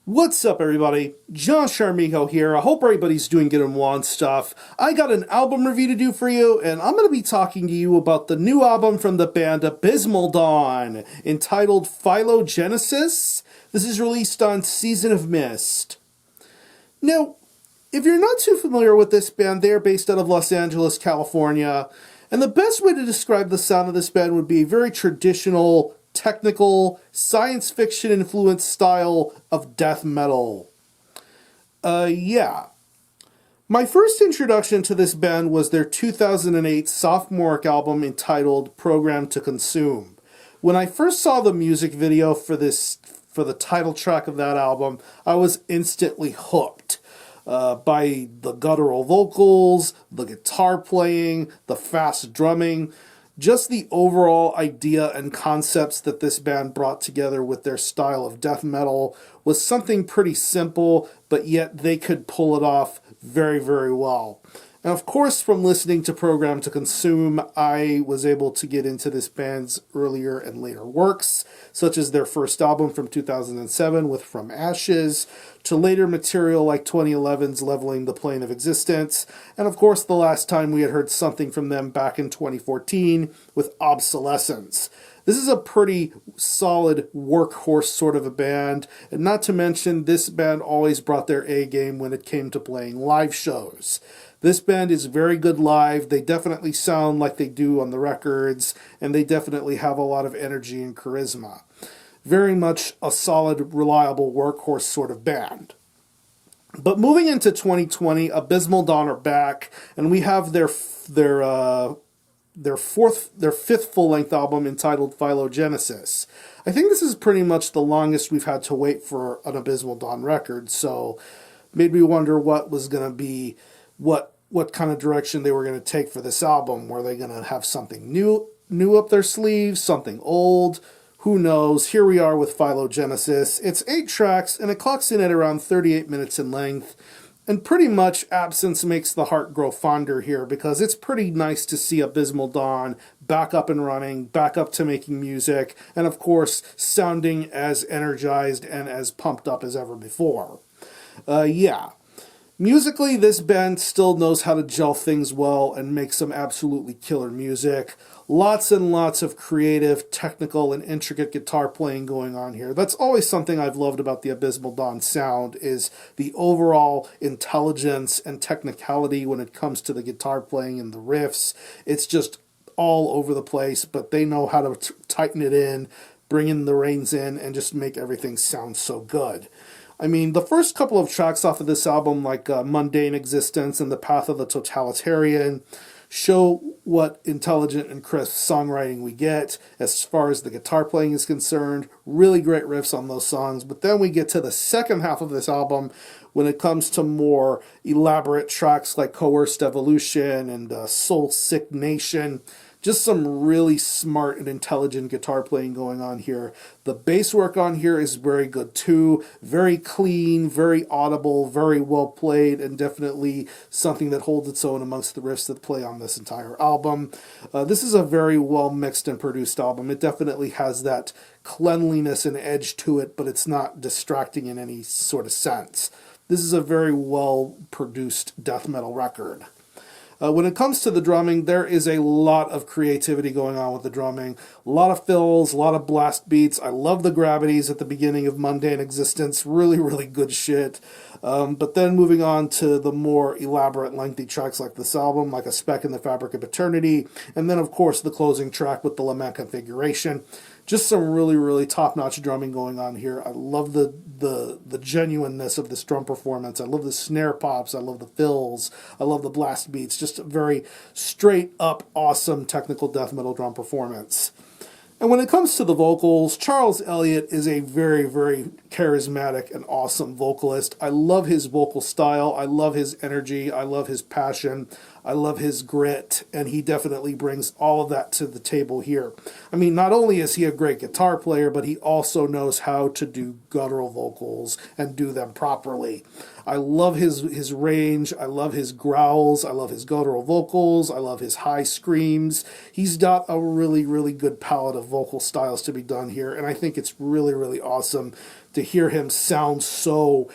What's up, everybody? Josh Armijo here. I hope everybody's doing good and well stuff. I got an album review to do for you, and I'm going to be talking to you about the new album from the band Abysmal Dawn, entitled Phylogenesis. This is released on Season of Mist. Now, if you're not too familiar with this band, they are based out of Los Angeles, California, and the best way to describe the sound of this band would be a very traditional, technical, science fiction influenced style of death metal. Yeah. My first introduction to this band was their 2008 sophomoric album entitled Programmed to Consume. When I first saw the music video for the title track of that album, I was instantly hooked by the guttural vocals, the guitar playing, the fast drumming. Just the overall idea and concepts that this band brought together with their style of death metal was something pretty simple, but yet they could pull it off very, very well. And of course, from listening to Programmed to Consume, I was able to get into this band's earlier and later works, such as their first album from 2007 with From Ashes, to later material like 2011's Leveling the Plane of Existence, and of course the last time we had heard something from them back in 2014 with Obsolescence. This is a pretty solid workhorse sort of a band, and not to mention this band always brought their A game when it came to playing live shows. This band is very good live. They definitely sound like they do on the records, and they definitely have a lot of energy and charisma. Very much a solid, reliable workhorse sort of band. But moving into 2020, Abysmal Dawn are back, and we have their fifth full-length album entitled Phylogenesis. I think this is pretty much the longest we've had to wait for an Abysmal Dawn record, so made me wonder what was going to be, what kind of direction they were going to take for this album. Were they going to have something new up their sleeves, something old? Who knows? Here we are with Phylogenesis. It's 8 tracks, and it clocks in at around 38 minutes in length. And pretty much Absence makes the heart grow fonder here, because it's pretty nice to see Abysmal Dawn back up and running, back up to making music, and of course, sounding as energized and as pumped up as ever before. Yeah. Musically, this band still knows how to gel things well and make some absolutely killer music. Lots and lots of creative, technical, and intricate guitar playing going on here. That's always something I've loved about the Abysmal Dawn sound, is the overall intelligence and technicality when it comes to the guitar playing and the riffs. It's just all over the place, but they know how to tighten it in, bring in the reins in, and just make everything sound so good. I mean, the first couple of tracks off of this album, like Mundane Existence and The Path of the Totalitarian, show what intelligent and crisp songwriting we get as far as the guitar playing is concerned. Really great riffs on those songs. But then we get to the second half of this album when it comes to more elaborate tracks like Coerced Evolution and Soul Sick Nation. Just some really smart and intelligent guitar playing going on here. The bass work on here is very good too. Very clean, very audible, very well played, and definitely something that holds its own amongst the riffs that play on this entire album. This is a very well mixed and produced album. It definitely has that cleanliness and edge to it, but it's not distracting in any sort of sense. This is a very well produced death metal record. When it comes to the drumming, there is a lot of creativity going on with the drumming. A lot of fills, a lot of blast beats. I love the gravities at the beginning of Mundane Existence. Really, really good shit. But then moving on to the more elaborate, lengthy tracks like this album, like A Speck in the Fabric of Eternity, and then, of course, the closing track with the Lament Configuration. Just some really, really top-notch drumming going on here. I love the genuineness of this drum performance. I love the snare pops. I love the fills. I love the blast beats. Just a very straight-up, awesome technical death metal drum performance. And when it comes to the vocals, Charles Elliott is a very, very charismatic and awesome vocalist. I love his vocal style. I love his energy. I love his passion. I love his grit, and he definitely brings all of that to the table here. I mean, not only is he a great guitar player, but he also knows how to do guttural vocals and do them properly. I love his range. I love his growls. I love his guttural vocals. I love his high screams. He's got a really, really good palette of vocal styles to be done here, and I think it's really, really awesome to hear him sound so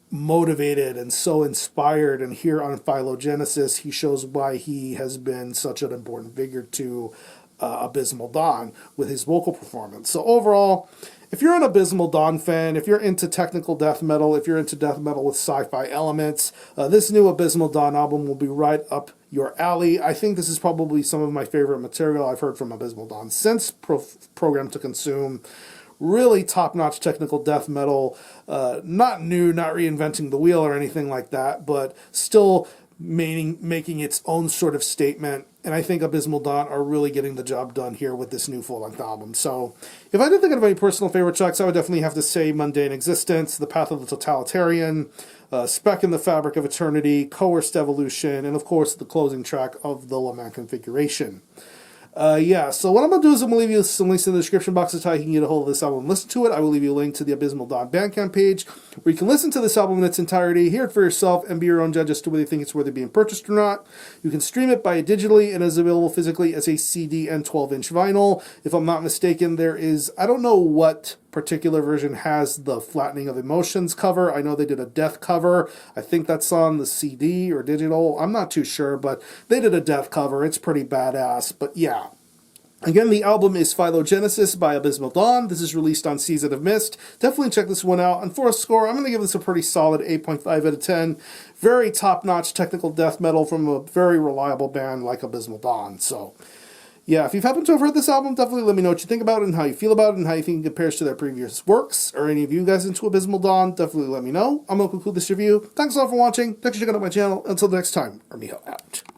motivated and so inspired. And here on Phylogenesis, he shows why he has been such an important figure to Abysmal Dawn with his vocal performance. So overall, if you're an Abysmal Dawn fan, if you're into technical death metal, if you're into death metal with sci-fi elements, this new Abysmal Dawn album will be right up your alley. I think this is probably some of my favorite material I've heard from Abysmal Dawn since Program to Consume. Really top-notch technical death metal, not new, not reinventing the wheel or anything like that, but still making its own sort of statement. And I think Abysmal Dawn are really getting the job done here with this new full-length album. So if I did think of any personal favorite tracks, I would definitely have to say Mundane Existence, The Path of the Totalitarian, Speck in the Fabric of Eternity, Coerced Evolution, and of course the closing track of the Lament Configuration. Yeah, so what I'm going to do is I'm going to leave you some links in the description box of how you can get a hold of this album and listen to it. I will leave you a link to the Abysmal Dawn Bandcamp page where you can listen to this album in its entirety, hear it for yourself, and be your own judge as to whether you think it's worthy of being purchased or not. You can stream it by digitally and is available physically as a CD and 12-inch vinyl. If I'm not mistaken, there is, I don't know what particular version has the Flattening of Emotions cover. I know they did a Death cover. I think that's on the CD or digital. I'm not too sure, but they did a Death cover. It's pretty badass. But yeah. Again, the album is Phylogenesis by Abysmal Dawn. This is released on Season of Mist. Definitely check this one out. And for a score, I'm going to give this a pretty solid 8.5 out of 10. Very top-notch technical death metal from a very reliable band like Abysmal Dawn. So yeah, if you've happened to have heard this album, definitely let me know what you think about it and how you feel about it and how you think it compares to their previous works. Or any of you guys into Abysmal Dawn, definitely let me know. I'm going to conclude this review. Thanks a lot for watching. Thanks for checking out my channel. Until next time, Miho out.